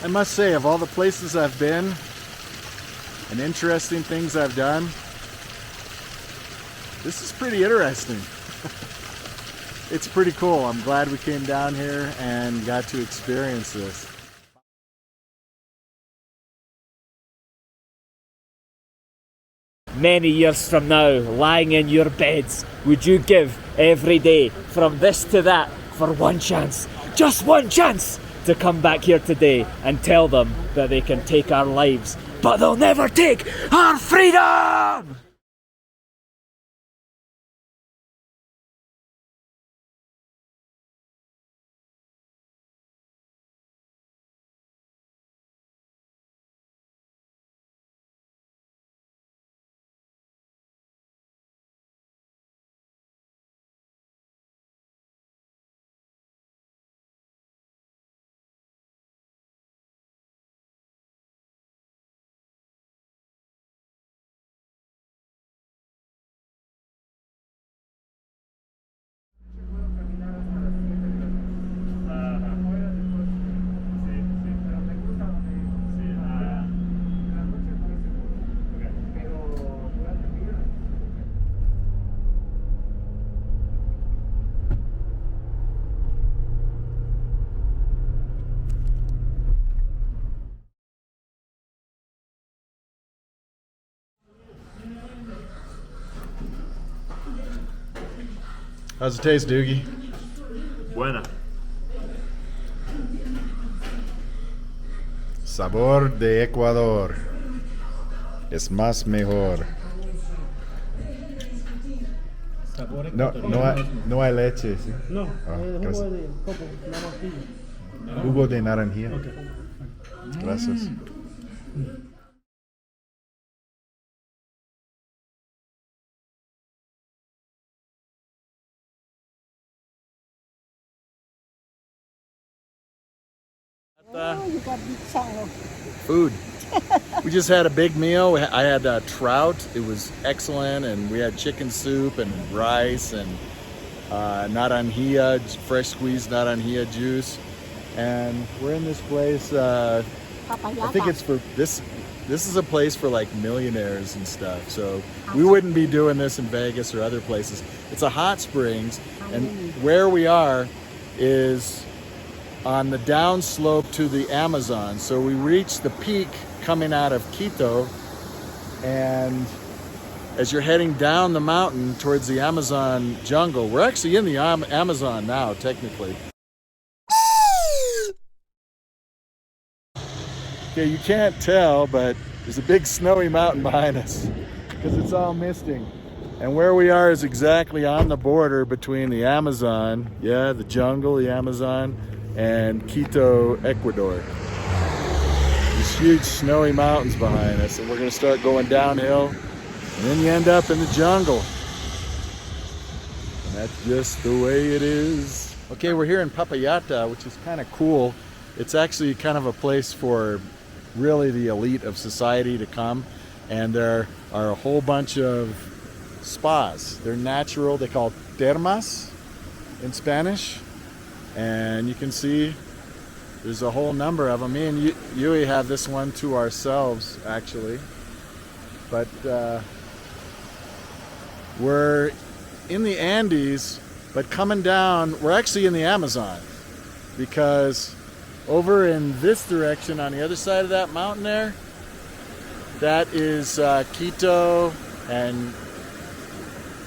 I must say, of all the places I've been and interesting things I've done, this is pretty interesting. It's pretty cool. I'm glad we came down here and got to experience this. Many years from now, lying in your beds, would you give every day from this to that for one chance, just one chance, to come back here today and tell them that they can take our lives, but they'll never take our freedom? How's it taste, Doogie? Buena. Sabor de Ecuador. Es más mejor. No hay leche, ¿sí? No, gracias. jugo de coco, naranjilla. Jugo de naranja. Gracias. Oh, you got big sound. Food. We just had a big meal. I had trout. It was excellent, and we had chicken soup and rice and naranja, fresh squeezed naranja juice. And we're in this place. I think it's for this. This is a place for like millionaires and stuff. So we wouldn't be doing this in Vegas or other places. It's a hot springs, and where we are is on the downslope to the Amazon. So we reached the peak coming out of Quito, and as you're heading down the mountain towards the Amazon jungle, we're actually in the Amazon now, technically. Okay, you can't tell, but there's a big snowy mountain behind us because it's all misting. And where we are is exactly on the border between the Amazon, the jungle, the Amazon, and Quito, Ecuador. These huge snowy mountains behind us, and we're going to start going downhill, and then you end up in the jungle. And that's just the way it is. Okay, we're here in Papallacta, which is kind of cool. It's actually kind of a place for really the elite of society to come, and there are a whole bunch of spas. They're natural. They call termas in Spanish. And you can see there's a whole number of them. Me and Yui have this one to ourselves, actually. But we're in the Andes, but coming down, we're actually in the Amazon, because over in this direction, on the other side of that mountain there, that is Quito and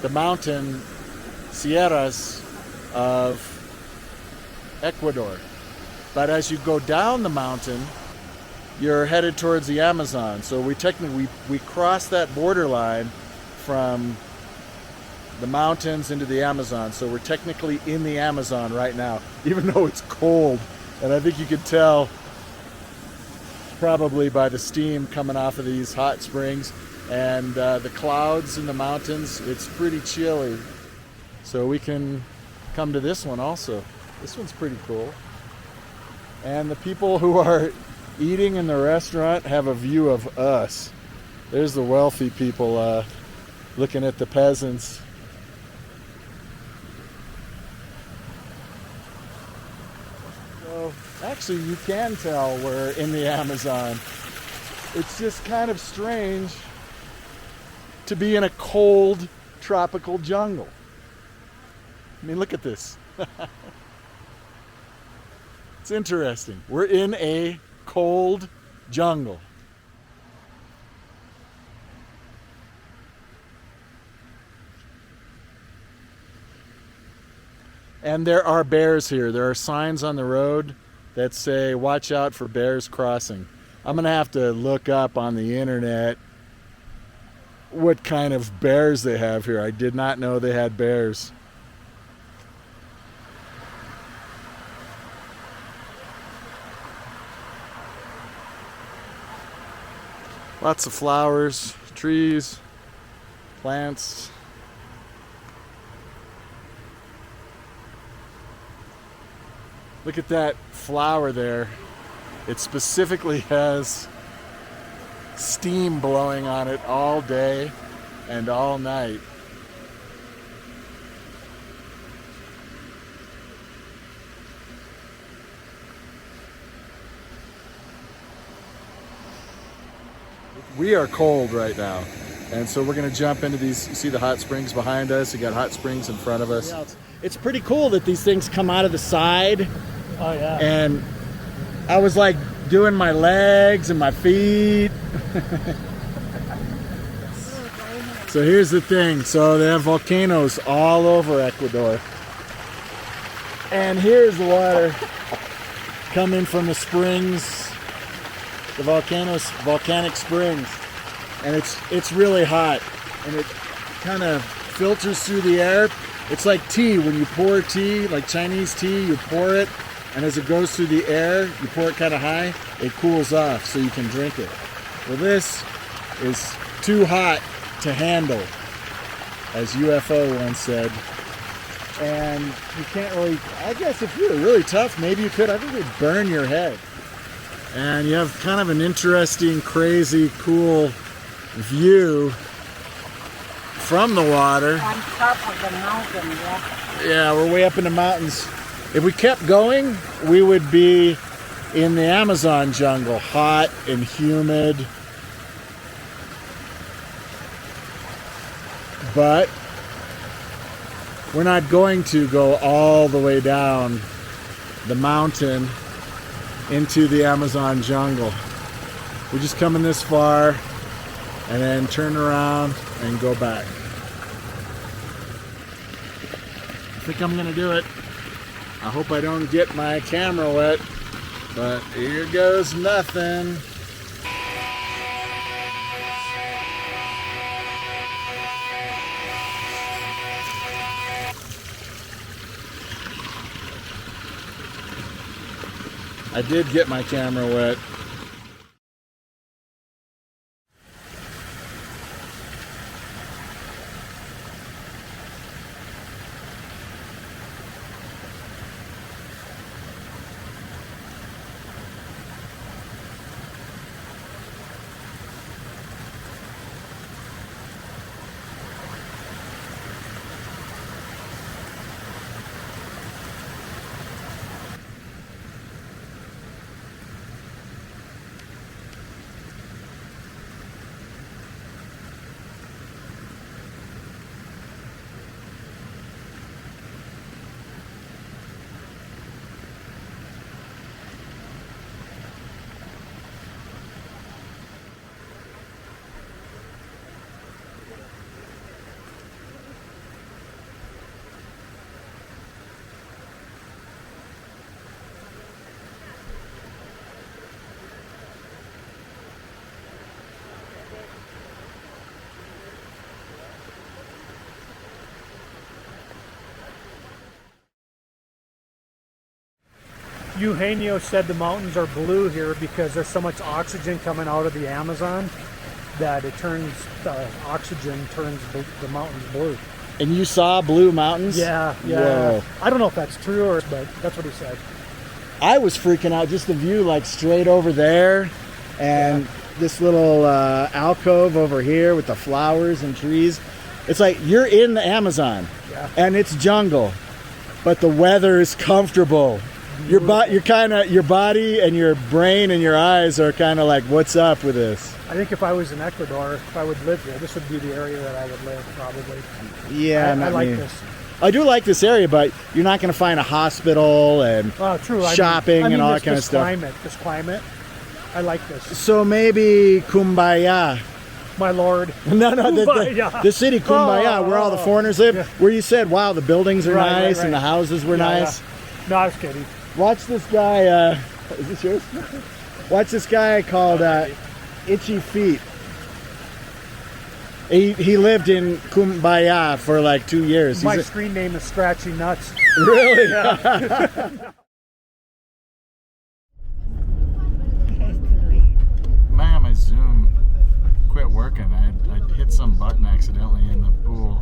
the mountain sierras of Ecuador. But as you go down the mountain, you're headed towards the Amazon. So we technically we cross that borderline from the mountains into the Amazon. So we're technically in the Amazon right now, even though it's cold. And I think you could tell probably by the steam coming off of these hot springs and the clouds in the mountains. It's pretty chilly. So we can come to this one also. This one's pretty cool. And the people who are eating in the restaurant have a view of us. There's the wealthy people looking at the peasants. So actually you can tell we're in the Amazon. It's just kind of strange to be in a cold tropical jungle. I mean, look at this. It's interesting. We're in a cold jungle. And there are bears here. There are signs on the road that say, watch out for bears crossing. I'm gonna have to look up on the internet what kind of bears they have here. I did not know they had bears. Lots of flowers, trees, plants. Look at that flower there. It specifically has steam blowing on it all day and all night. We are cold right now, and so we're going to jump into these. You see the hot springs behind us? You got hot springs in front of us. Yeah, it's pretty cool that these things come out of the side. Oh yeah. And I was like doing my legs and my feet. So here's the thing. So they have volcanoes all over Ecuador. And here's the water coming from the springs, the volcanic springs. And it's really hot. And it kind of filters through the air. It's like tea. When you pour tea, like Chinese tea, you pour it, and as it goes through the air, you pour it kind of high, it cools off so you can drink it. Well, this is too hot to handle, as UFO once said. And you can't really, I guess if you were really tough, maybe you could. I think it would burn your head. And you have kind of an interesting, crazy, cool view from the water. On top of the mountain, yeah. Yeah, we're way up in the mountains. If we kept going, we would be in the Amazon jungle, hot and humid. But we're not going to go all the way down the mountain into the Amazon jungle. We're just coming this far and then turn around and go back. I think I'm gonna do it. I hope I don't get my camera wet, but here goes nothing. I did get my camera wet. Eugenio said the mountains are blue here because there's so much oxygen coming out of the Amazon that it turns, the oxygen turns the mountains blue. And you saw blue mountains? Yeah. Whoa. I don't know if that's true, but that's what he said. I was freaking out, just the view like straight over there and this little alcove over here with the flowers and trees. It's like you're in the Amazon and it's jungle, but the weather is comfortable. Your body and your brain and your eyes are kind of like, what's up with this? I think if I was in Ecuador, if I would live here, this would be the area that I would live, probably. Yeah, I like this. I do like this area, but you're not going to find a hospital and true. shopping and all that kind of stuff. This climate, I like this. So maybe Kumbaya. My lord. No, the city Kumbaya, where all the foreigners live, where you said, wow, the buildings are nice and the houses were nice. Yeah. No, I was kidding. Watch this guy, is this yours? Watch this guy called Itchy Feet. He lived in Kumbaya for like 2 years. My screen name is Scratchy Nuts. Really? Yeah. Man, my Zoom quit working. I hit some button accidentally in the pool.